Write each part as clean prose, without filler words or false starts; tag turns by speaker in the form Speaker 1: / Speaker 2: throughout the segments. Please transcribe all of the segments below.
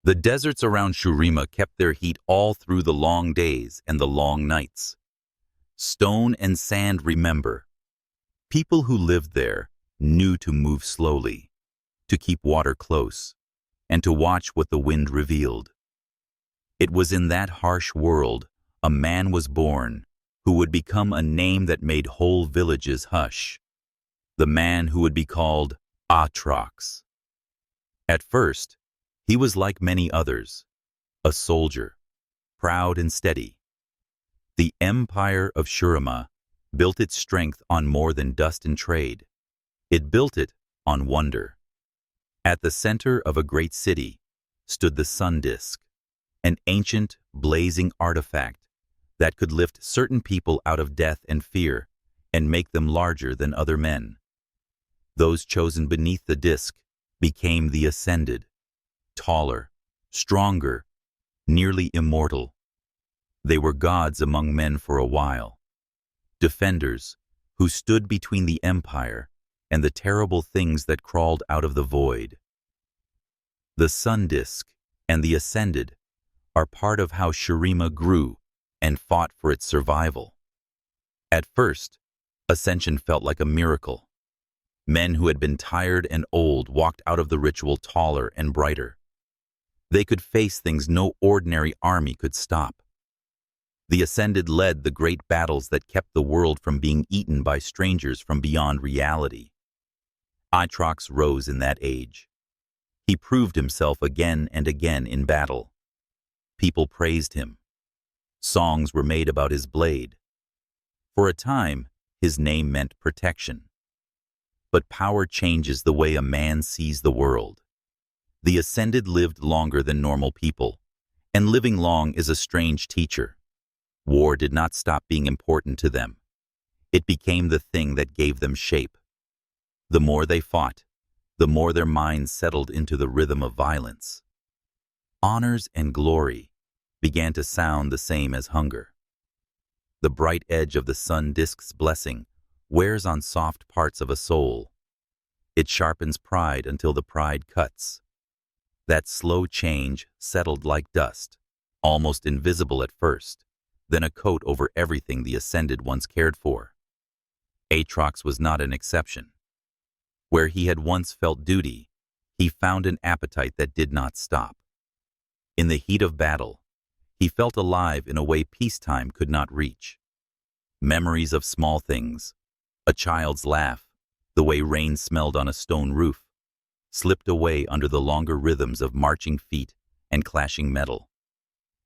Speaker 1: The deserts around Shurima kept their heat all through the long days and the long nights. Stone and sand remember. People who lived there knew to move slowly, to keep water close, and to watch what the wind revealed. It was in that harsh world a man was born who would become a name that made whole villages hush. The man who would be called Aatrox. At first, he was like many others, a soldier, proud and steady. The empire of Shurima built its strength on more than dust and trade. It built it on wonder. At the center of a great city stood the sun disk, an ancient, blazing artifact that could lift certain people out of death and fear and make them larger than other men. Those chosen beneath the disk became the ascended, taller, stronger, nearly immortal. They were gods among men for a while, defenders who stood between the empire and the terrible things that crawled out of the void. The sun disk and the ascended are part of how Shurima grew and fought for its survival. At first, ascension felt like a miracle. Men who had been tired and old walked out of the ritual taller and brighter. They could face things no ordinary army could stop. The ascended led the great battles that kept the world from being eaten by strangers from beyond reality. Aatrox rose in that age. He proved himself again and again in battle. People praised him. Songs were made about his blade. For a time, his name meant protection. But power changes the way a man sees the world. The ascended lived longer than normal people, and living long is a strange teacher. War did not stop being important to them. It became the thing that gave them shape. The more they fought, the more their minds settled into the rhythm of violence. Honors and glory began to sound the same as hunger. The bright edge of the sun disk's blessing wears on soft parts of a soul. It sharpens pride until the pride cuts. That slow change settled like dust, almost invisible at first, then a coat over everything the ascended once cared for. Aatrox was not an exception. Where he had once felt duty, he found an appetite that did not stop. In the heat of battle, he felt alive in a way peacetime could not reach. Memories of small things, a child's laugh, the way rain smelled on a stone roof, slipped away under the longer rhythms of marching feet and clashing metal.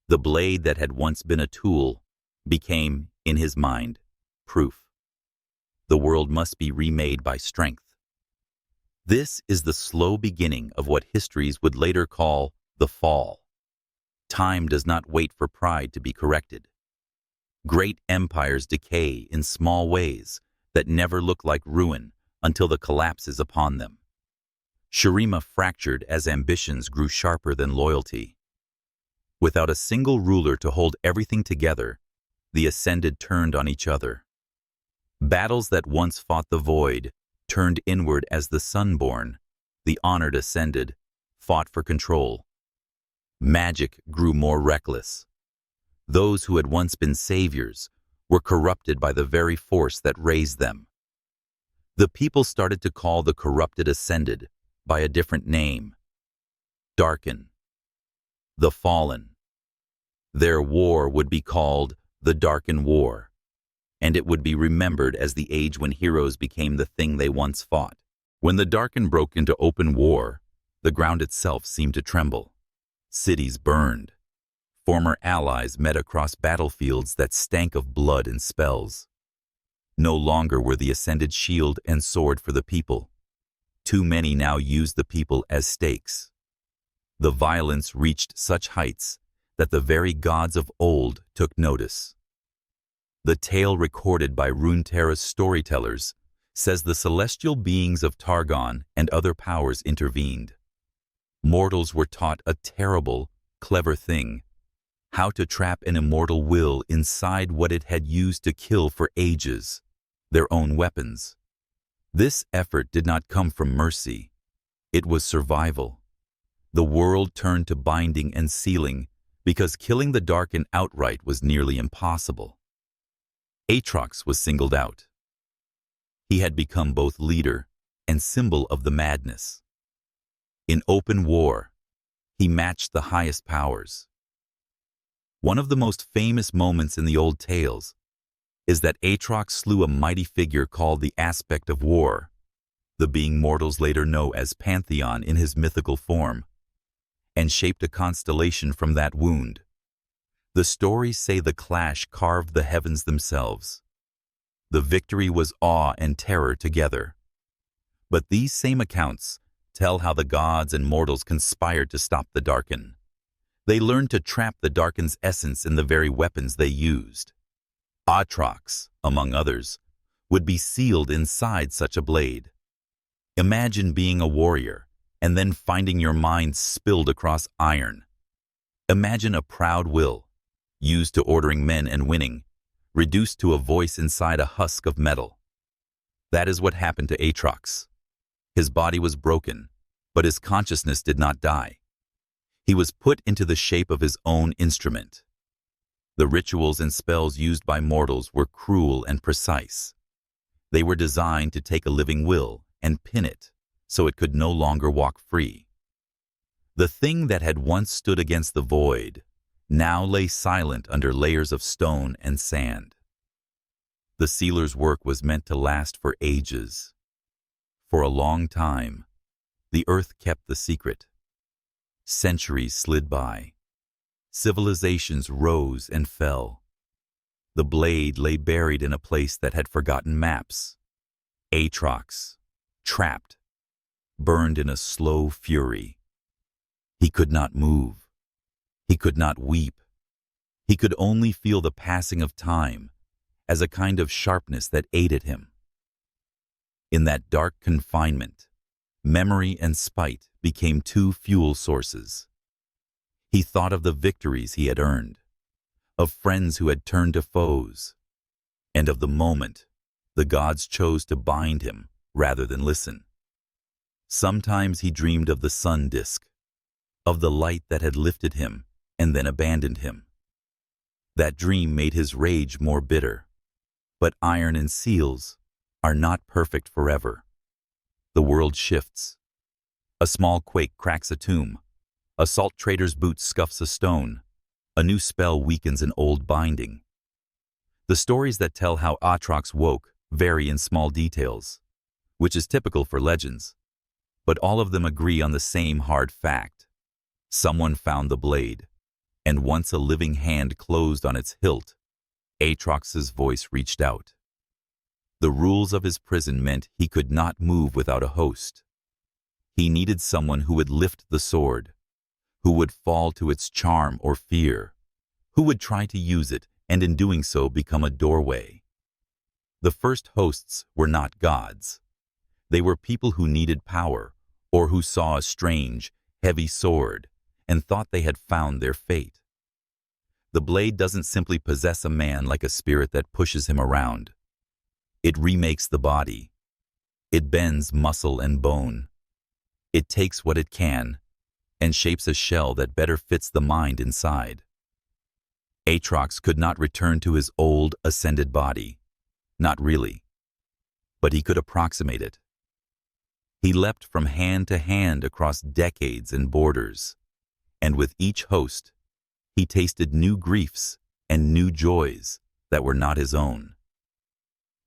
Speaker 1: The blade that had once been a tool became, in his mind, proof. The world must be remade by strength. This is the slow beginning of what histories would later call the fall. Time does not wait for pride to be corrected. Great empires decay in small ways that never look like ruin until the collapse is upon them. Shurima fractured as ambitions grew sharper than loyalty. Without a single ruler to hold everything together, the ascended turned on each other. Battles that once fought the void turned inward as the sunborn, the honored ascended, fought for control. Magic grew more reckless. Those who had once been saviors were corrupted by the very force that raised them. The people started to call the corrupted ascended by a different name. Darkin. The fallen. Their war would be called the Darkin War, and it would be remembered as the age when heroes became the thing they once fought. When the Darkin broke into open war, the ground itself seemed to tremble. Cities burned. Former allies met across battlefields that stank of blood and spells. No longer were the ascended shield and sword for the people. Too many now used the people as stakes. The violence reached such heights that the very gods of old took notice. The tale recorded by Runeterra's storytellers says the celestial beings of Targon and other powers intervened. Mortals were taught a terrible, clever thing: how to trap an immortal will inside what it had used to kill for ages, their own weapons. This effort did not come from mercy. It was survival. The world turned to binding and sealing because killing the Darkin outright was nearly impossible. Aatrox was singled out. He had become both leader and symbol of the madness. In open war, he matched the highest powers. One of the most famous moments in the old tales is that Aatrox slew a mighty figure called the Aspect of War, the being mortals later know as Pantheon in his mythical form, and shaped a constellation from that wound. The stories say the clash carved the heavens themselves. The victory was awe and terror together. But these same accounts tell how the gods and mortals conspired to stop the Darkin. They learned to trap the Darkin's essence in the very weapons they used. Aatrox, among others, would be sealed inside such a blade. Imagine being a warrior and then finding your mind spilled across iron. Imagine a proud will, used to ordering men and winning, reduced to a voice inside a husk of metal. That is what happened to Aatrox. His body was broken, but his consciousness did not die. He was put into the shape of his own instrument. The rituals and spells used by mortals were cruel and precise. They were designed to take a living will and pin it so it could no longer walk free. The thing that had once stood against the void now lay silent under layers of stone and sand. The sealer's work was meant to last for ages. For a long time, the earth kept the secret. Centuries slid by. Civilizations rose and fell. The blade lay buried in a place that had forgotten maps. Aatrox, trapped, burned in a slow fury. He could not move. He could not weep. He could only feel the passing of time as a kind of sharpness that aided him. In that dark confinement, memory and spite became two fuel sources. He thought of the victories he had earned, of friends who had turned to foes, and of the moment the gods chose to bind him rather than listen. Sometimes he dreamed of the sun disk, of the light that had lifted him and then abandoned him. That dream made his rage more bitter. But iron and seals are not perfect forever. The world shifts. A small quake cracks a tomb. A salt trader's boot scuffs a stone. A new spell weakens an old binding. The stories that tell how Aatrox woke vary in small details, which is typical for legends, but all of them agree on the same hard fact. Someone found the blade, and once a living hand closed on its hilt, Aatrox's voice reached out. The rules of his prison meant he could not move without a host. He needed someone who would lift the sword, who would fall to its charm or fear, who would try to use it and in doing so become a doorway. The first hosts were not gods. They were people who needed power or who saw a strange, heavy sword and thought they had found their fate. The blade doesn't simply possess a man like a spirit that pushes him around. It remakes the body. It bends muscle and bone. It takes what it can and shapes a shell that better fits the mind inside. Aatrox could not return to his old, ascended body. Not really. But he could approximate it. He leapt from hand to hand across decades and borders, and with each host, he tasted new griefs and new joys that were not his own.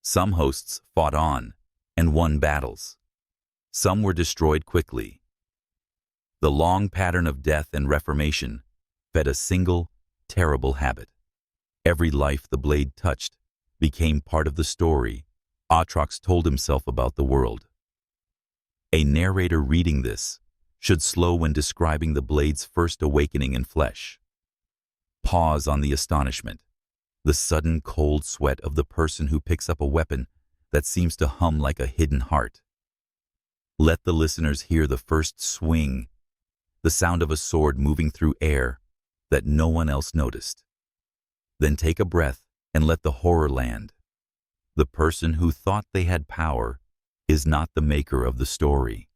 Speaker 1: Some hosts fought on and won battles. Some were destroyed quickly. The long pattern of death and reformation fed a single, terrible habit. Every life the blade touched became part of the story Aatrox told himself about the world. A narrator reading this should slow when describing the blade's first awakening in flesh. Pause on the astonishment, the sudden cold sweat of the person who picks up a weapon that seems to hum like a hidden heart. Let the listeners hear the first swing, the sound of a sword moving through air that no one else noticed. Then take a breath and let the horror land. The person who thought they had power is not the maker of the story.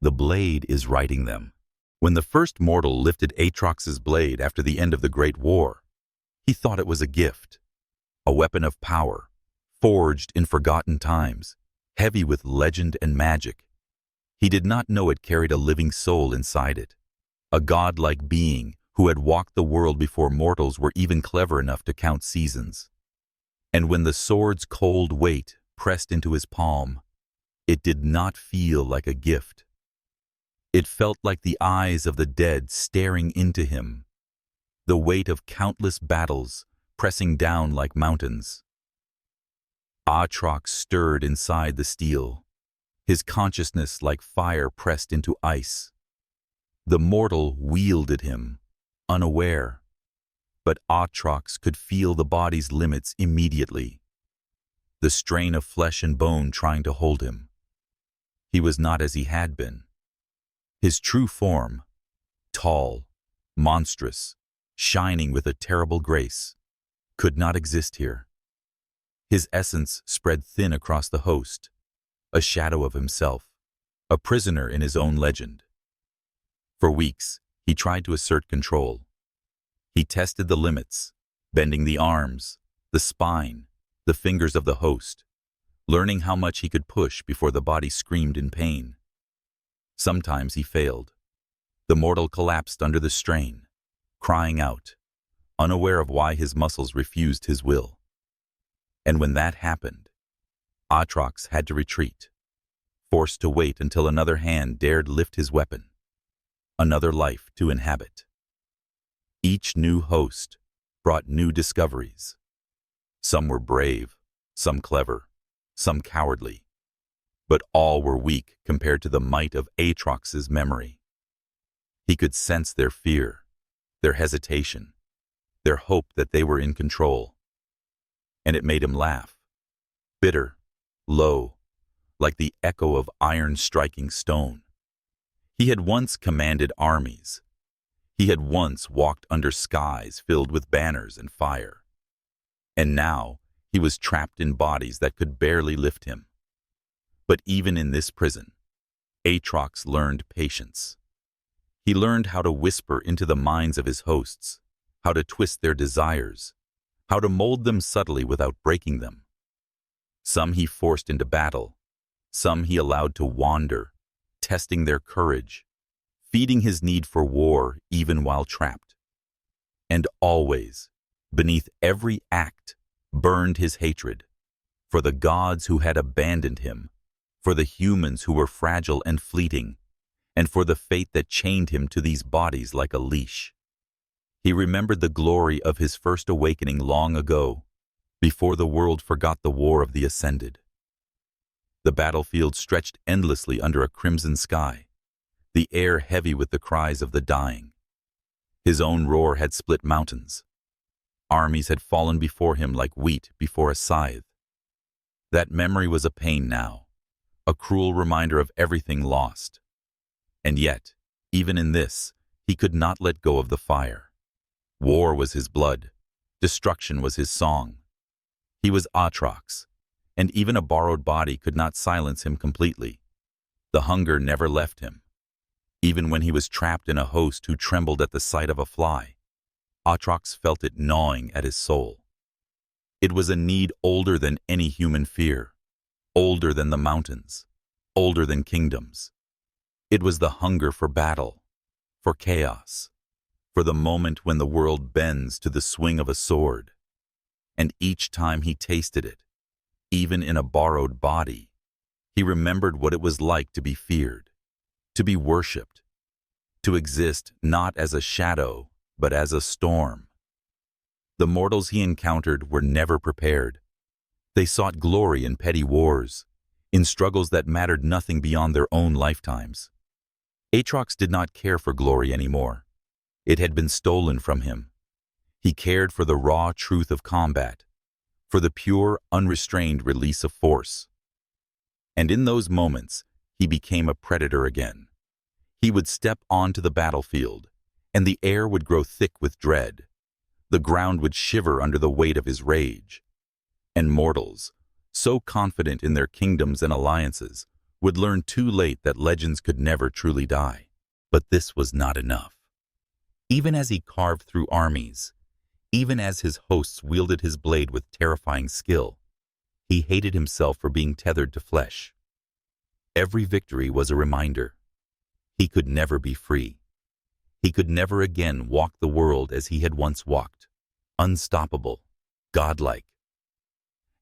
Speaker 1: The blade is writing them. When the first mortal lifted Aatrox's blade after the end of the Great War, he thought it was a gift, a weapon of power, forged in forgotten times, heavy with legend and magic. He did not know it carried a living soul inside it, a godlike being who had walked the world before mortals were even clever enough to count seasons. And when the sword's cold weight pressed into his palm, it did not feel like a gift. It felt like the eyes of the dead staring into him, the weight of countless battles pressing down like mountains. Aatrox stirred inside the steel, his consciousness like fire pressed into ice. The mortal wielded him, unaware, but Aatrox could feel the body's limits immediately, the strain of flesh and bone trying to hold him. He was not as he had been. His true form, tall, monstrous, shining with a terrible grace, could not exist here. His essence spread thin across the host, a shadow of himself, a prisoner in his own legend. For weeks, he tried to assert control. He tested the limits, bending the arms, the spine, the fingers of the host, learning how much he could push before the body screamed in pain. Sometimes he failed. The mortal collapsed under the strain, crying out, unaware of why his muscles refused his will. And when that happened, Aatrox had to retreat, forced to wait until another hand dared lift his weapon, another life to inhabit. Each new host brought new discoveries. Some were brave, some clever, some cowardly, but all were weak compared to the might of Aatrox's memory. He could sense their fear, their hesitation, their hope that they were in control. And it made him laugh, bitter, low, like the echo of iron striking stone. He had once commanded armies. He had once walked under skies filled with banners and fire. And now he was trapped in bodies that could barely lift him. But even in this prison, Aatrox learned patience. He learned how to whisper into the minds of his hosts, how to twist their desires, how to mold them subtly without breaking them. Some he forced into battle, some he allowed to wander, testing their courage, feeding his need for war even while trapped. And always, beneath every act, burned his hatred for the gods who had abandoned him, for the humans who were fragile and fleeting, and for the fate that chained him to these bodies like a leash. He remembered the glory of his first awakening long ago, before the world forgot the war of the Ascended. The battlefield stretched endlessly under a crimson sky, the air heavy with the cries of the dying. His own roar had split mountains. Armies had fallen before him like wheat before a scythe. That memory was a pain now, a cruel reminder of everything lost. And yet, even in this, he could not let go of the fire. War was his blood. Destruction was his song. He was Aatrox, and even a borrowed body could not silence him completely. The hunger never left him. Even when he was trapped in a host who trembled at the sight of a fly, Aatrox felt it gnawing at his soul. It was a need older than any human fear, older than the mountains, older than kingdoms. It was the hunger for battle, for chaos, for the moment when the world bends to the swing of a sword. And each time he tasted it, even in a borrowed body, he remembered what it was like to be feared, to be worshipped, to exist not as a shadow, but as a storm. The mortals he encountered were never prepared. They sought glory in petty wars, in struggles that mattered nothing beyond their own lifetimes. Aatrox did not care for glory anymore. It had been stolen from him. He cared for the raw truth of combat, for the pure, unrestrained release of force. And in those moments, he became a predator again. He would step onto the battlefield, and the air would grow thick with dread. The ground would shiver under the weight of his rage. And mortals, so confident in their kingdoms and alliances, would learn too late that legends could never truly die. But this was not enough. Even as he carved through armies, even as his hosts wielded his blade with terrifying skill, he hated himself for being tethered to flesh. Every victory was a reminder. He could never be free. He could never again walk the world as he had once walked, unstoppable, godlike.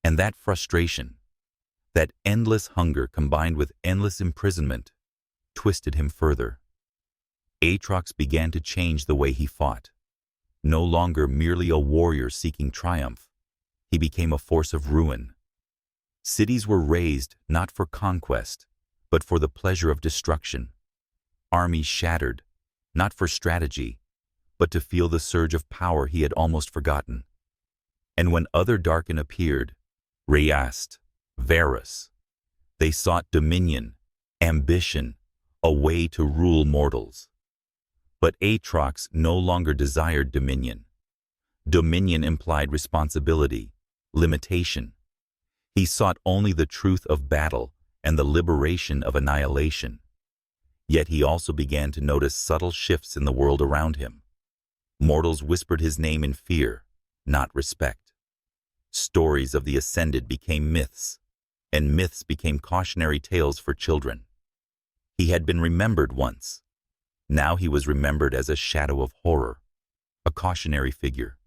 Speaker 1: And that frustration, that endless hunger combined with endless imprisonment, twisted him further. Aatrox began to change the way he fought. No longer merely a warrior seeking triumph, he became a force of ruin. Cities were razed not for conquest, but for the pleasure of destruction. Armies shattered, not for strategy, but to feel the surge of power he had almost forgotten. And when other Darkin appeared, Rayast, Varus, they sought dominion, ambition, a way to rule mortals. But Aatrox no longer desired dominion. Dominion implied responsibility, limitation. He sought only the truth of battle and the liberation of annihilation. Yet he also began to notice subtle shifts in the world around him. Mortals whispered his name in fear, not respect. Stories of the Ascended became myths, and myths became cautionary tales for children. He had been remembered once. Now he was remembered as a shadow of horror, a cautionary figure.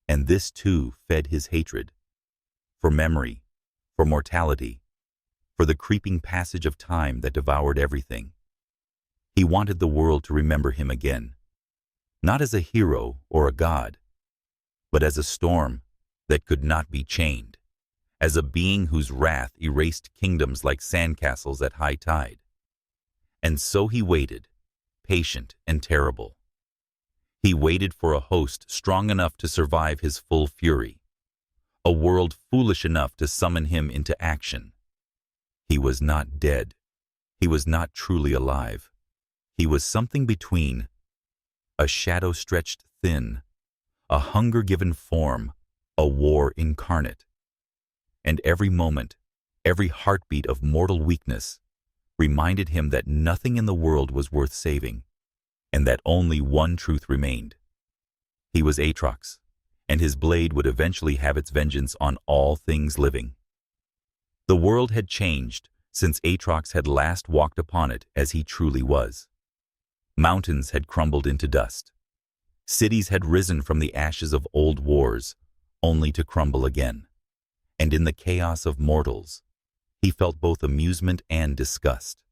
Speaker 1: And this too fed his hatred. For memory, for mortality, for the creeping passage of time that devoured everything. He wanted the world to remember him again, not as a hero or a god, but as a storm that could not be chained, as a being whose wrath erased kingdoms like sandcastles at high tide. And so he waited, patient and terrible. He waited for a host strong enough to survive his full fury, a world foolish enough to summon him into action. He was not dead. He was not truly alive. He was something between, a shadow stretched thin, a hunger given form, a war incarnate. And every moment, every heartbeat of mortal weakness reminded him that nothing in the world was worth saving, and that only one truth remained. He was Aatrox, and his blade would eventually have its vengeance on all things living. The world had changed since Aatrox had last walked upon it as he truly was. Mountains had crumbled into dust. Cities had risen from the ashes of old wars, only to crumble again. And in the chaos of mortals, he felt both amusement and disgust.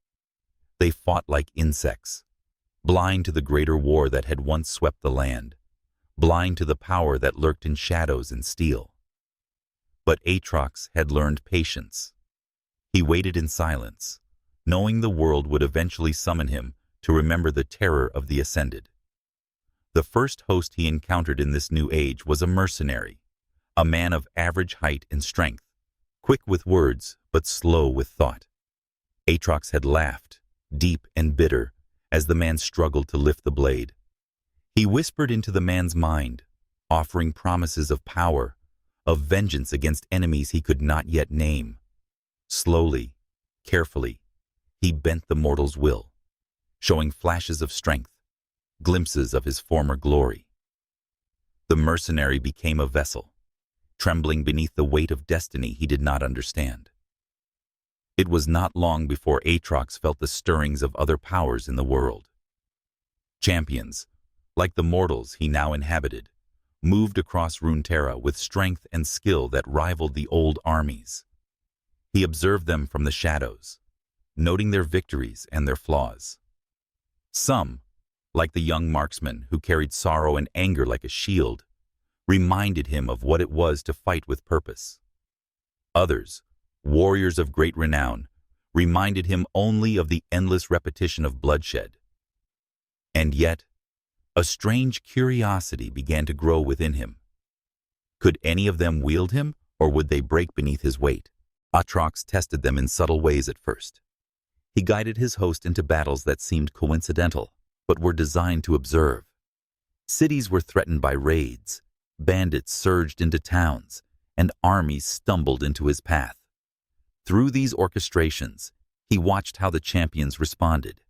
Speaker 1: They fought like insects, blind to the greater war that had once swept the land, blind to the power that lurked in shadows and steel. But Aatrox had learned patience. He waited in silence, knowing the world would eventually summon him to remember the terror of the Ascended. The first host he encountered in this new age was a mercenary, a man of average height and strength, quick with words but slow with thought. Aatrox had laughed, deep and bitter, as the man struggled to lift the blade. He whispered into the man's mind, offering promises of power, of vengeance against enemies he could not yet name. Slowly, carefully, he bent the mortal's will, showing flashes of strength, glimpses of his former glory. The mercenary became a vessel, trembling beneath the weight of destiny he did not understand. It was not long before Aatrox felt the stirrings of other powers in the world. Champions, like the mortals he now inhabited, moved across Runeterra with strength and skill that rivaled the old armies. He observed them from the shadows, noting their victories and their flaws. Some, like the young marksman who carried sorrow and anger like a shield, reminded him of what it was to fight with purpose. Others, warriors of great renown, reminded him only of the endless repetition of bloodshed. And yet, a strange curiosity began to grow within him. Could any of them wield him, or would they break beneath his weight? Aatrox tested them in subtle ways at first. He guided his host into battles that seemed coincidental, but were designed to observe. Cities were threatened by raids, bandits surged into towns, and armies stumbled into his path. Through these orchestrations, he watched how the champions responded,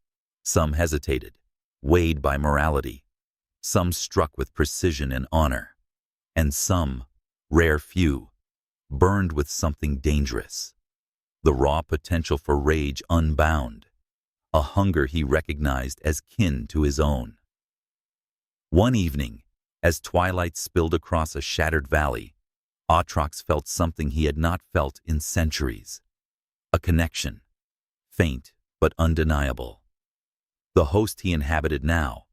Speaker 1: Some hesitated, weighed by morality. Some struck with precision and honor. And some, rare few, burned with something dangerous. The raw potential for rage unbound. A hunger he recognized as kin to his own. One evening, as twilight spilled across a shattered valley, Aatrox felt something he had not felt in centuries. A connection, faint but undeniable. The host he inhabited now,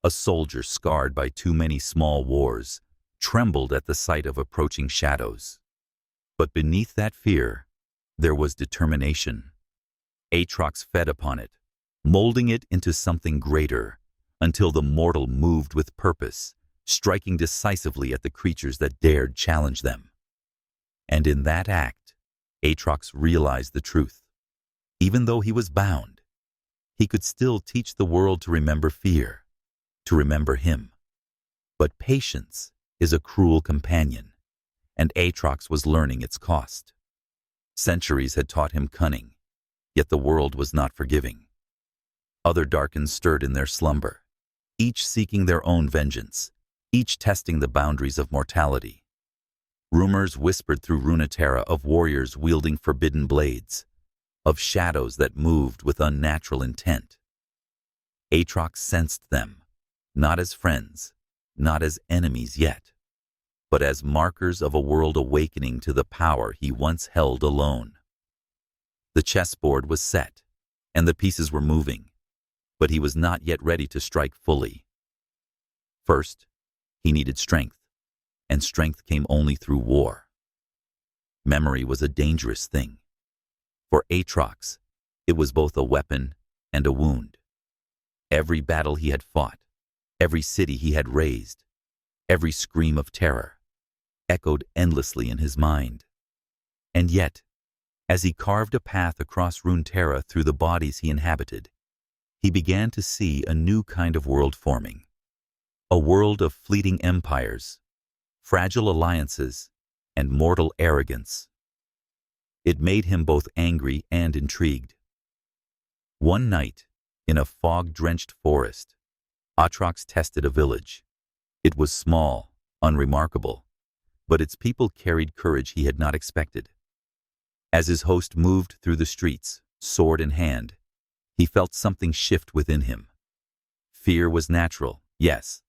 Speaker 1: a soldier scarred by too many small wars, trembled at the sight of approaching shadows. But beneath that fear, there was determination. Aatrox fed upon it, molding it into something greater, until the mortal moved with purpose, striking decisively at the creatures that dared challenge them. And in that act, Aatrox realized the truth. Even though he was bound, he could still teach the world to remember fear, to remember him. But patience is a cruel companion, and Aatrox was learning its cost. Centuries had taught him cunning, yet the world was not forgiving. Other Darkins stirred in their slumber, each seeking their own vengeance, each testing the boundaries of mortality. Rumors whispered through Runeterra of warriors wielding forbidden blades, of shadows that moved with unnatural intent. Aatrox sensed them, not as friends, not as enemies yet, but as markers of a world awakening to the power he once held alone. The chessboard was set, and the pieces were moving, but he was not yet ready to strike fully. First, he needed strength, and strength came only through war. Memory was a dangerous thing. For Aatrox, it was both a weapon and a wound. Every battle he had fought, every city he had razed, every scream of terror, echoed endlessly in his mind. And yet, as he carved a path across Runeterra through the bodies he inhabited, he began to see a new kind of world forming. A world of fleeting empires, fragile alliances, and mortal arrogance. It made him both angry and intrigued. One night, in a fog-drenched forest, Aatrox tested a village. It was small, unremarkable, but its people carried courage he had not expected. As his host moved through the streets, sword in hand, he felt something shift within him. Fear was natural, yes,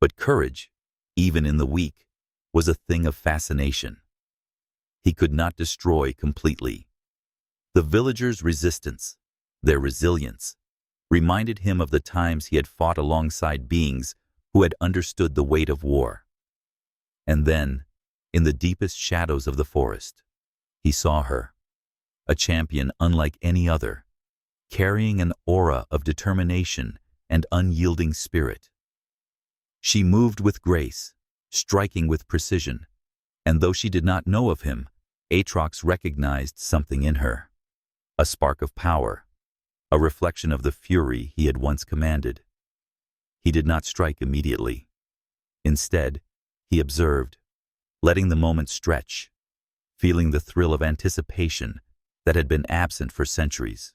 Speaker 1: but courage, even in the weak, was a thing of fascination. He could not destroy completely. The villagers' resistance, their resilience, reminded him of the times he had fought alongside beings who had understood the weight of war. And then, in the deepest shadows of the forest, he saw her, a champion unlike any other, carrying an aura of determination and unyielding spirit. She moved with grace, striking with precision, and though she did not know of him, Aatrox recognized something in her. A spark of power, a reflection of the fury he had once commanded. He did not strike immediately. Instead, he observed, letting the moment stretch, feeling the thrill of anticipation that had been absent for centuries.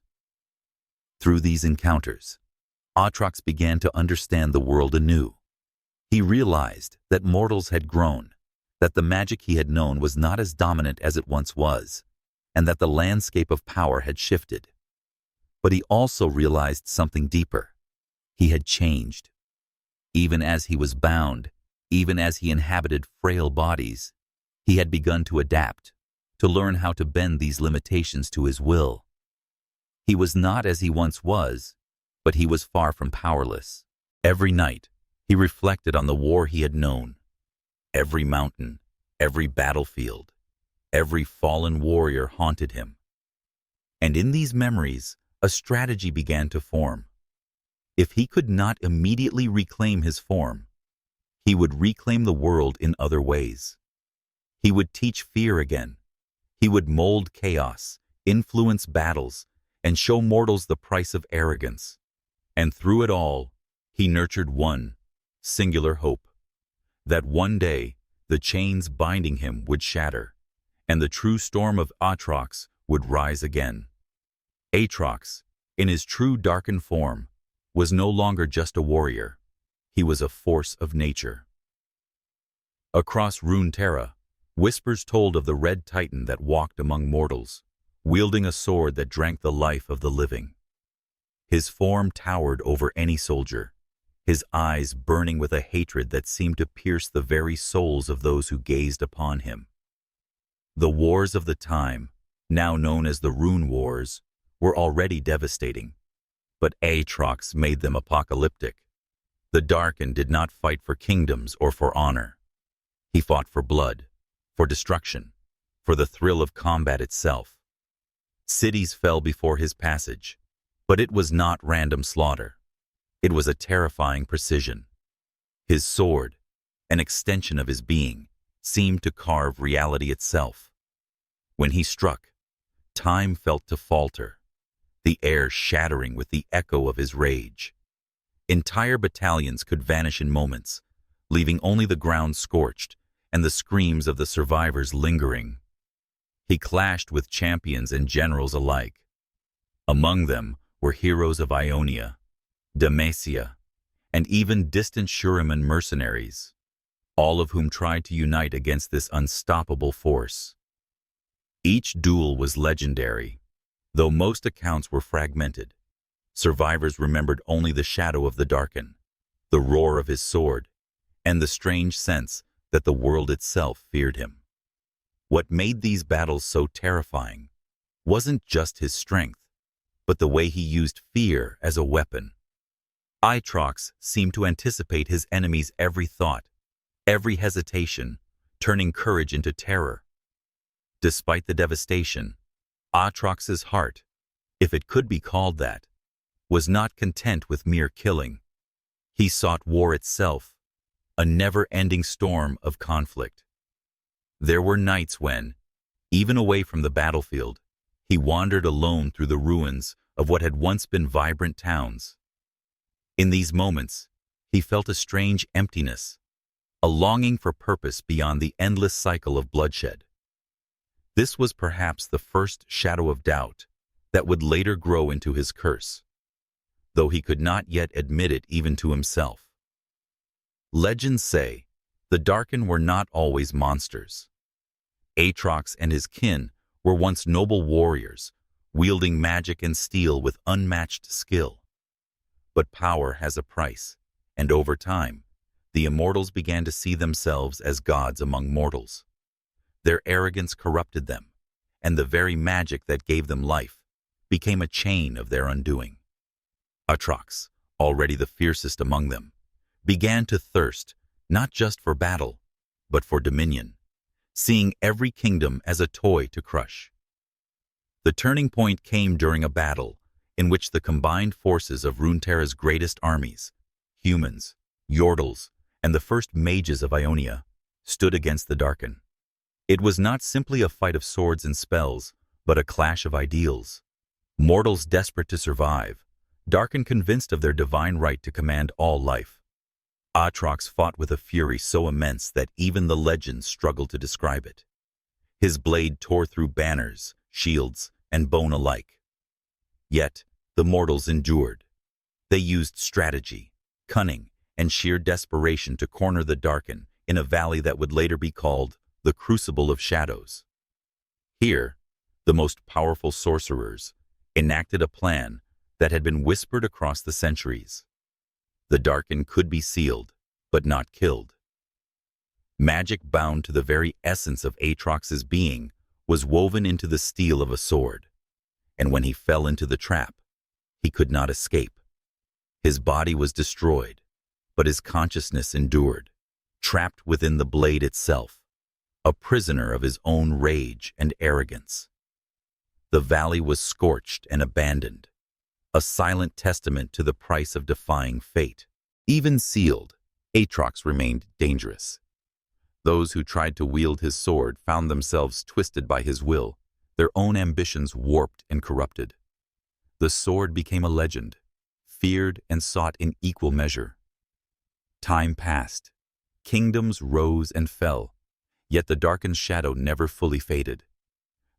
Speaker 1: Through these encounters, Aatrox began to understand the world anew. He realized that mortals had grown, that the magic he had known was not as dominant as it once was, and that the landscape of power had shifted. But he also realized something deeper. He had changed. Even as he was bound, even as he inhabited frail bodies, he had begun to adapt, to learn how to bend these limitations to his will. He was not as he once was, but he was far from powerless. Every night, he reflected on the war he had known. Every mountain, every battlefield, every fallen warrior haunted him. And in these memories, a strategy began to form. If he could not immediately reclaim his form, he would reclaim the world in other ways. He would teach fear again. He would mold chaos, influence battles, and show mortals the price of arrogance. And through it all, he nurtured one singular hope, that one day the chains binding him would shatter, and the true storm of Aatrox would rise again. Aatrox, in his true Darkin form, was no longer just a warrior. He was a force of nature. Across Runeterra, whispers told of the Red Titan that walked among mortals, wielding a sword that drank the life of the living. His form towered over any soldier, his eyes burning with a hatred that seemed to pierce the very souls of those who gazed upon him. The wars of the time, now known as the Rune Wars, were already devastating, but Aatrox made them apocalyptic. The Darkin did not fight for kingdoms or for honor. He fought for blood, for destruction, for the thrill of combat itself. Cities fell before his passage, but it was not random slaughter. It was a terrifying precision. His sword, an extension of his being, seemed to carve reality itself. When he struck, time felt to falter, the air shattering with the echo of his rage. Entire battalions could vanish in moments, leaving only the ground scorched and the screams of the survivors lingering. He clashed with champions and generals alike. Among them were heroes of Ionia, Demacia, and even distant Shurima mercenaries, all of whom tried to unite against this unstoppable force. Each duel was legendary, though most accounts were fragmented. Survivors remembered only the shadow of the Darkin, the roar of his sword, and the strange sense that the world itself feared him. What made these battles so terrifying wasn't just his strength, but the way he used fear as a weapon. Aatrox seemed to anticipate his enemy's every thought, every hesitation, turning courage into terror. Despite the devastation, Aatrox's heart, if it could be called that, was not content with mere killing. He sought war itself, a never-ending storm of conflict. There were nights when, even away from the battlefield, he wandered alone through the ruins of what had once been vibrant towns. In these moments, he felt a strange emptiness, a longing for purpose beyond the endless cycle of bloodshed. This was perhaps the first shadow of doubt that would later grow into his curse, though he could not yet admit it even to himself. Legends say the Darkin were not always monsters. Aatrox and his kin were once noble warriors, wielding magic and steel with unmatched skill. But power has a price, and over time, the immortals began to see themselves as gods among mortals. Their arrogance corrupted them, and the very magic that gave them life became a chain of their undoing. Aatrox, already the fiercest among them, began to thirst not just for battle, but for dominion, seeing every kingdom as a toy to crush. The turning point came during a battle in which the combined forces of Runeterra's greatest armies, humans, Yordles, and the first mages of Ionia, stood against the Darkin. It was not simply a fight of swords and spells, but a clash of ideals. Mortals desperate to survive, Darkin convinced of their divine right to command all life. Aatrox fought with a fury so immense that even the legends struggled to describe it. His blade tore through banners, shields, and bone alike. Yet, the mortals endured. They used strategy, cunning, and sheer desperation to corner the Darkin in a valley that would later be called the Crucible of Shadows. Here, the most powerful sorcerers enacted a plan that had been whispered across the centuries. The Darkin could be sealed, but not killed. Magic bound to the very essence of Aatrox's being was woven into the steel of a sword, and when he fell into the trap, he could not escape. His body was destroyed, but his consciousness endured, trapped within the blade itself, a prisoner of his own rage and arrogance. The valley was scorched and abandoned, a silent testament to the price of defying fate. Even sealed, Aatrox remained dangerous. Those who tried to wield his sword found themselves twisted by his will, their own ambitions warped and corrupted. The sword became a legend, feared and sought in equal measure. Time passed. Kingdoms rose and fell, yet the Darkin's shadow never fully faded.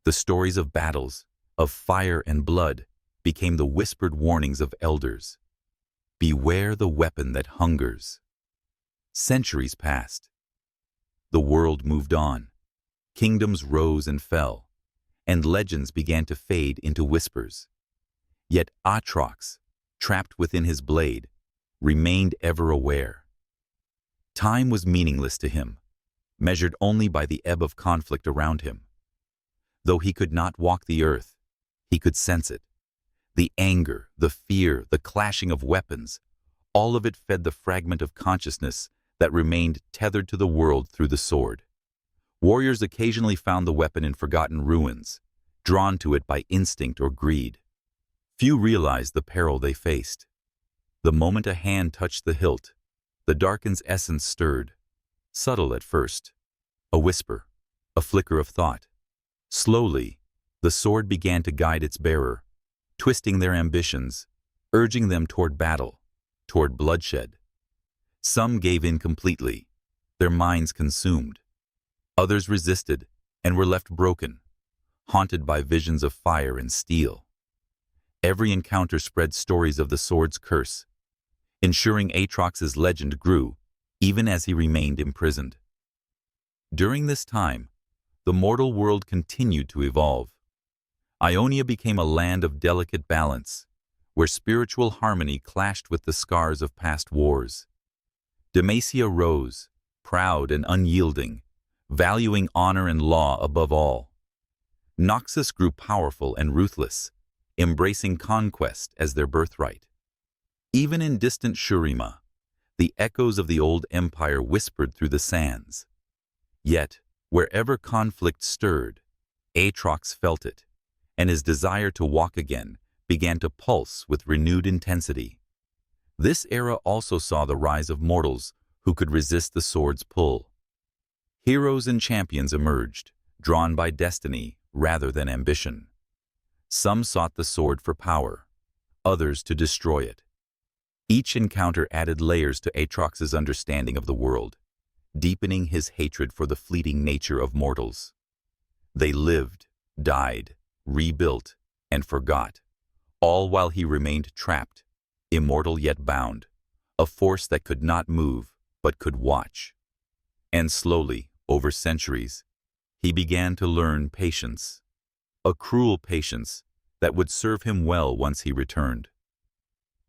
Speaker 1: The stories of battles, of fire and blood, became the whispered warnings of elders. Beware the weapon that hungers. Centuries passed. The world moved on. Kingdoms rose and fell, and legends began to fade into whispers. Yet Aatrox, trapped within his blade, remained ever aware. Time was meaningless to him, measured only by the ebb of conflict around him. Though he could not walk the earth, he could sense it. The anger, the fear, the clashing of weapons, all of it fed the fragment of consciousness that remained tethered to the world through the sword. Warriors occasionally found the weapon in forgotten ruins, drawn to it by instinct or greed. Few realized the peril they faced. The moment a hand touched the hilt, the Darkin's essence stirred, subtle at first, a whisper, a flicker of thought. Slowly, the sword began to guide its bearer, twisting their ambitions, urging them toward battle, toward bloodshed. Some gave in completely, their minds consumed. Others resisted and were left broken, haunted by visions of fire and steel. Every encounter spread stories of the sword's curse, ensuring Aatrox's legend grew even as he remained imprisoned. During this time, the mortal world continued to evolve. Ionia became a land of delicate balance, where spiritual harmony clashed with the scars of past wars. Demacia rose, proud and unyielding, valuing honor and law above all. Noxus grew powerful and ruthless, embracing conquest as their birthright. Even in distant Shurima, the echoes of the old empire whispered through the sands. Yet, wherever conflict stirred, Aatrox felt it, and his desire to walk again began to pulse with renewed intensity. This era also saw the rise of mortals who could resist the sword's pull. Heroes and champions emerged, drawn by destiny rather than ambition. Some sought the sword for power, others to destroy it. Each encounter added layers to Aatrox's understanding of the world, deepening his hatred for the fleeting nature of mortals. They lived, died, rebuilt, and forgot, all while he remained trapped, immortal yet bound, a force that could not move but could watch. And slowly, over centuries, he began to learn patience, a cruel patience that would serve him well once he returned.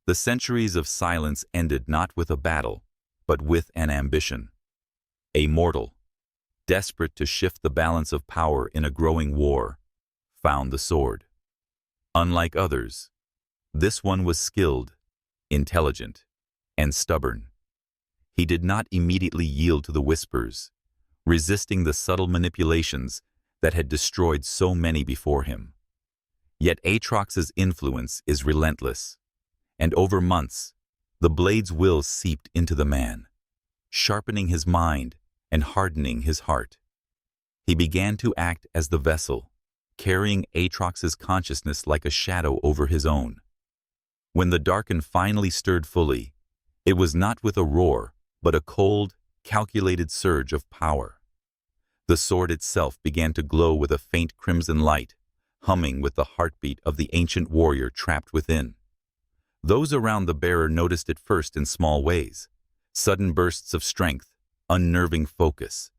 Speaker 1: The centuries of silence ended not with a battle, but with an ambition. A mortal, desperate to shift the balance of power in a growing war, found the sword. Unlike others, this one was skilled, intelligent, and stubborn. He did not immediately yield to the whispers, resisting the subtle manipulations that had destroyed so many before him. Yet Aatrox's influence is relentless, and over months, the blade's will seeped into the man, sharpening his mind and hardening his heart. He began to act as the vessel, carrying Aatrox's consciousness like a shadow over his own. When the Darkin finally stirred fully, it was not with a roar, but a cold, calculated surge of power. The sword itself began to glow with a faint crimson light, humming with the heartbeat of the ancient warrior trapped within. Those around the bearer noticed it first in small ways, sudden bursts of strength, unnerving focus,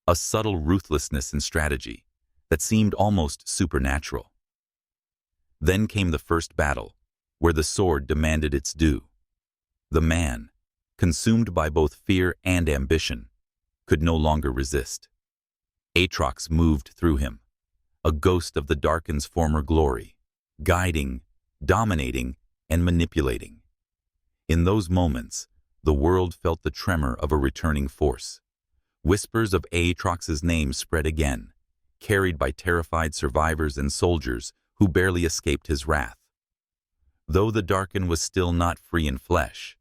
Speaker 1: a subtle ruthlessness in strategy that seemed almost supernatural. Then came the first battle, where the sword demanded its due. The man, consumed by both fear and ambition, could no longer resist. Aatrox moved through him, a ghost of the Darkin's former glory, guiding, dominating, and manipulating. In those moments, the world felt the tremor of a returning force. Whispers of Aatrox's name spread again, carried by terrified survivors and soldiers who barely escaped his wrath. Though the Darkin was still not free in flesh,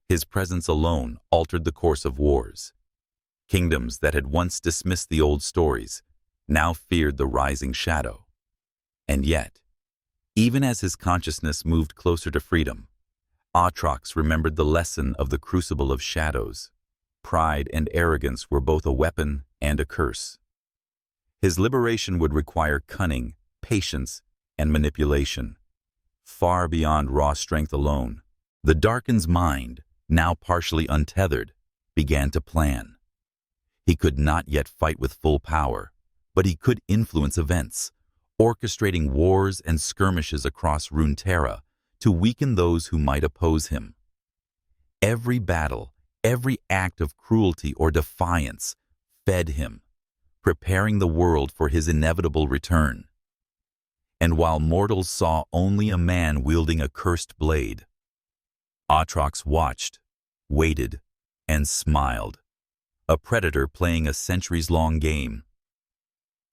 Speaker 1: his presence alone altered the course of wars. Kingdoms that had once dismissed the old stories now feared the rising shadow. And yet, even as his consciousness moved closer to freedom, Aatrox remembered the lesson of the crucible of shadows. Pride and arrogance were both a weapon and a curse. His liberation would require cunning, patience, and manipulation. Far beyond raw strength alone, The Darkin's mind, now partially untethered, began to plan. He could not yet fight with full power, but he could influence events, orchestrating wars and skirmishes across Runeterra to weaken those who might oppose him. Every battle, every act of cruelty or defiance fed him, preparing the world for his inevitable return. And while mortals saw only a man wielding a cursed blade, Aatrox watched, waited, and smiled, a predator playing a centuries-long game.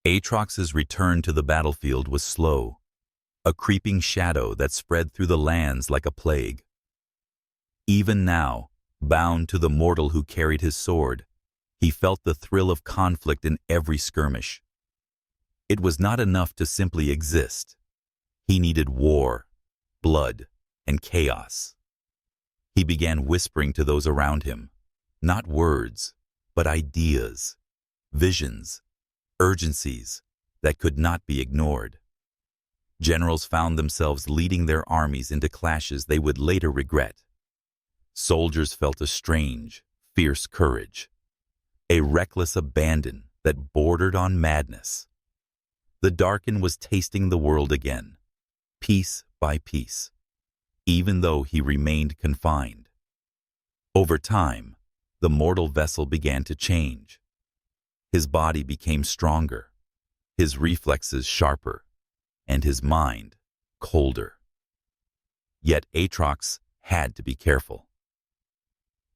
Speaker 1: Aatrox's return to the battlefield was slow, a creeping shadow that spread through the lands like a plague. Even now, bound to the mortal who carried his sword, he felt the thrill of conflict in every skirmish. It was not enough to simply exist. He needed war, blood, and chaos. He began whispering to those around him, not words, but ideas, visions, urgencies that could not be ignored. Generals found themselves leading their armies into clashes they would later regret. Soldiers felt a strange, fierce courage, a reckless abandon that bordered on madness. The Darkin was tasting the world again, piece by piece, even though he remained confined. Over time, the mortal vessel began to change. His body became stronger, his reflexes sharper, and his mind colder. Yet Aatrox had to be careful.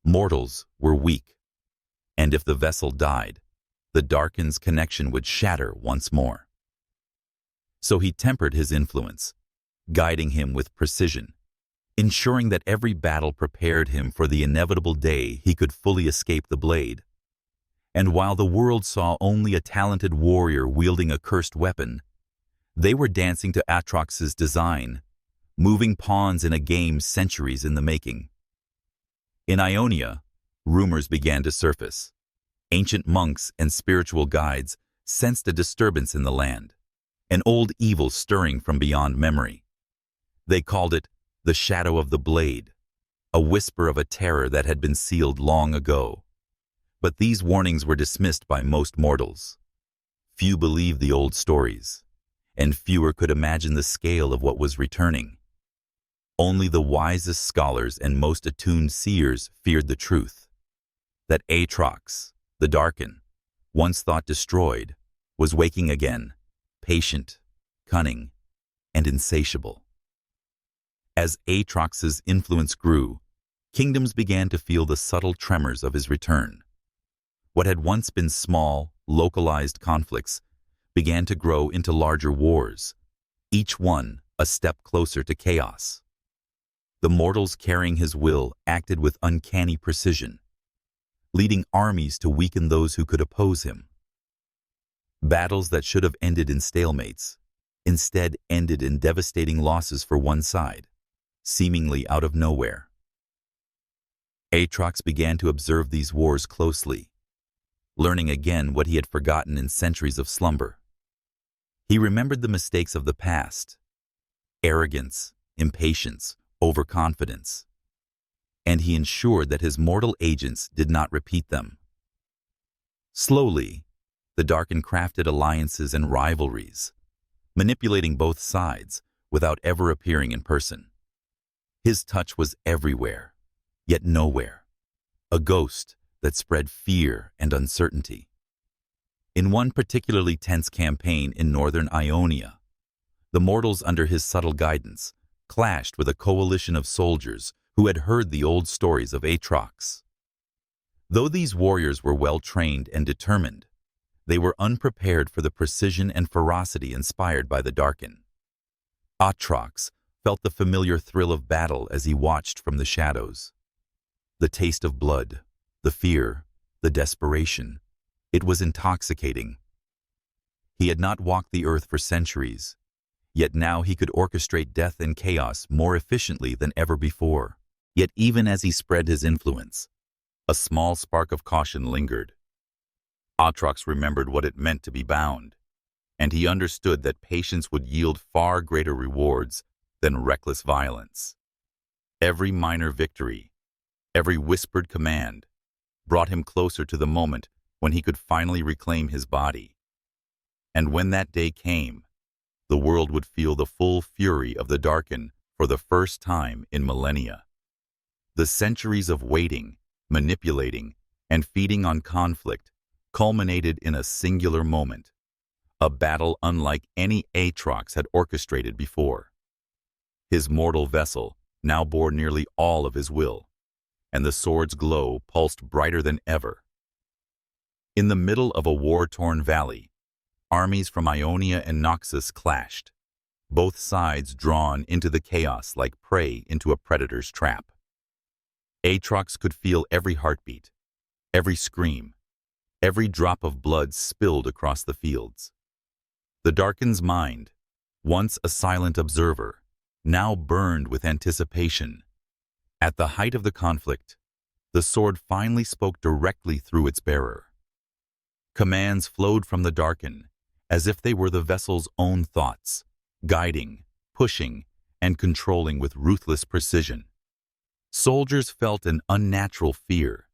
Speaker 1: Mortals were weak, and if the vessel died, the Darkin's connection would shatter once more. So he tempered his influence, guiding him with precision, ensuring that every battle prepared him for the inevitable day he could fully escape the blade. And while the world saw only a talented warrior wielding a cursed weapon, they were dancing to Aatrox's design, moving pawns in a game centuries in the making. In Ionia, rumors began to surface. Ancient monks and spiritual guides sensed a disturbance in the land, an old evil stirring from beyond memory. They called it the shadow of the blade, a whisper of a terror that had been sealed long ago. But these warnings were dismissed by most mortals. Few believed the old stories, and fewer could imagine the scale of what was returning. Only the wisest scholars and most attuned seers feared the truth, that Aatrox, the Darkin, once thought destroyed, was waking again, patient, cunning, and insatiable. As Aatrox's influence grew, kingdoms began to feel the subtle tremors of his return. What had once been small, localized conflicts began to grow into larger wars, each one a step closer to chaos. The mortals carrying his will acted with uncanny precision, leading armies to weaken those who could oppose him. Battles that should have ended in stalemates instead ended in devastating losses for one side, seemingly out of nowhere. Aatrox began to observe these wars closely, learning again what he had forgotten in centuries of slumber. He remembered the mistakes of the past: arrogance, impatience, overconfidence, and he ensured that his mortal agents did not repeat them. Slowly, the Darkin crafted alliances and rivalries, manipulating both sides without ever appearing in person. His touch was everywhere, yet nowhere, a ghost that spread fear and uncertainty. In one particularly tense campaign in northern Ionia, the mortals under his subtle guidance clashed with a coalition of soldiers who had heard the old stories of Aatrox. Though these warriors were well-trained and determined, they were unprepared for the precision and ferocity inspired by the Darkin. Aatrox felt the familiar thrill of battle as he watched from the shadows. The taste of blood, the fear, the desperation. It was intoxicating. He had not walked the earth for centuries, yet now he could orchestrate death and chaos more efficiently than ever before. Yet even as he spread his influence, a small spark of caution lingered. Aatrox remembered what it meant to be bound, and he understood that patience would yield far greater rewards than reckless violence. Every minor victory, every whispered command, brought him closer to the moment when he could finally reclaim his body. And when that day came, the world would feel the full fury of the Darkin for the first time in millennia. The centuries of waiting, manipulating, and feeding on conflict culminated in a singular moment, a battle unlike any Aatrox had orchestrated before. His mortal vessel now bore nearly all of his will, and the sword's glow pulsed brighter than ever. In the middle of a war-torn valley, armies from Ionia and Noxus clashed, both sides drawn into the chaos like prey into a predator's trap. Aatrox could feel every heartbeat, every scream, every drop of blood spilled across the fields. The Darkin's mind, once a silent observer, now burned with anticipation. At the height of the conflict, the sword finally spoke directly through its bearer. Commands flowed from the Darkin, as if they were the vessel's own thoughts, guiding, pushing, and controlling with ruthless precision. Soldiers felt an unnatural fear,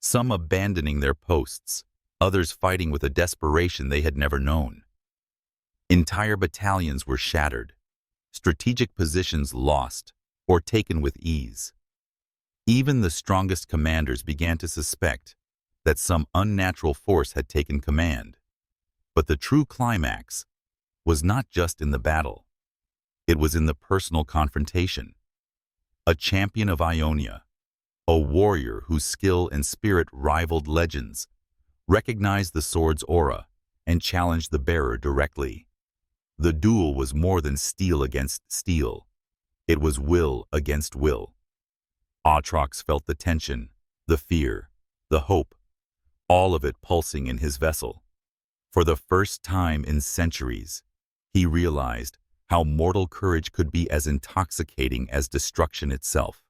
Speaker 1: some abandoning their posts, others fighting with a desperation they had never known. Entire battalions were shattered, strategic positions lost or taken with ease. Even the strongest commanders began to suspect that some unnatural force had taken command. But the true climax was not just in the battle. It was in the personal confrontation. A champion of Ionia, a warrior whose skill and spirit rivaled legends, recognized the sword's aura and challenged the bearer directly. The duel was more than steel against steel. It was will against will. Aatrox felt the tension, the fear, the hope, all of it pulsing in his vessel. For the first time in centuries, he realized how mortal courage could be as intoxicating as destruction itself.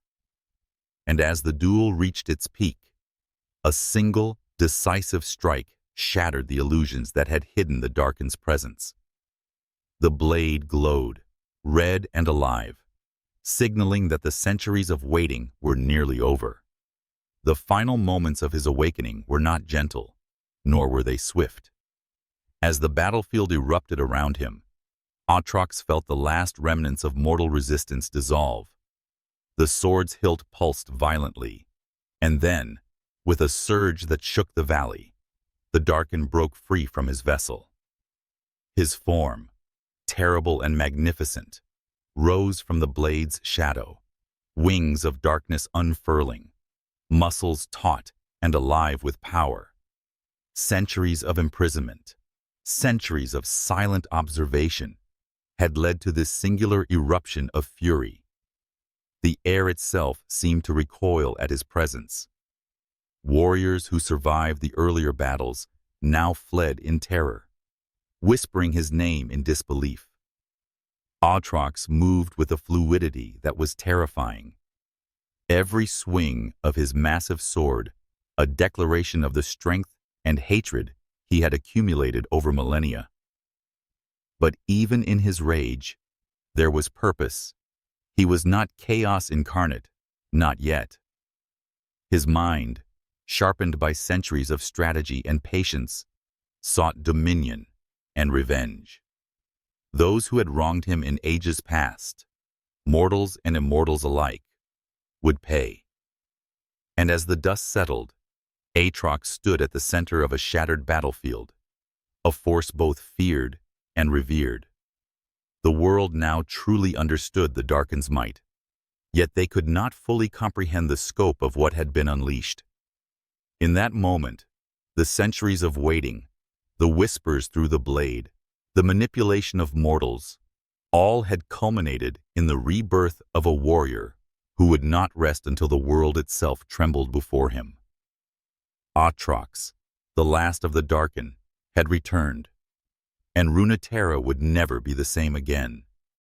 Speaker 1: And as the duel reached its peak, a single, decisive strike shattered the illusions that had hidden the Darkin's presence. The blade glowed, red and alive, signaling that the centuries of waiting were nearly over. The final moments of his awakening were not gentle, nor were they swift. As the battlefield erupted around him, Aatrox felt the last remnants of mortal resistance dissolve. The sword's hilt pulsed violently, and then, with a surge that shook the valley, the Darkin broke free from his vessel. His form, terrible and magnificent, rose from the blade's shadow, wings of darkness unfurling, muscles taut and alive with power. Centuries of imprisonment, centuries of silent observation, had led to this singular eruption of fury. The air itself seemed to recoil at his presence. Warriors who survived the earlier battles now fled in terror, whispering his name in disbelief. Aatrox moved with a fluidity that was terrifying. Every swing of his massive sword, a declaration of the strength and hatred he had accumulated over millennia. But even in his rage, there was purpose. He was not chaos incarnate, not yet. His mind, sharpened by centuries of strategy and patience, sought dominion and revenge. Those who had wronged him in ages past, mortals and immortals alike, would pay. And as the dust settled, Aatrox stood at the center of a shattered battlefield, a force both feared and revered. The world now truly understood the Darkin's might, yet they could not fully comprehend the scope of what had been unleashed. In that moment, the centuries of waiting, the whispers through the blade, the manipulation of mortals, all had culminated in the rebirth of a warrior who would not rest until the world itself trembled before him. Aatrox, the last of the Darkin, had returned, and Runeterra would never be the same again.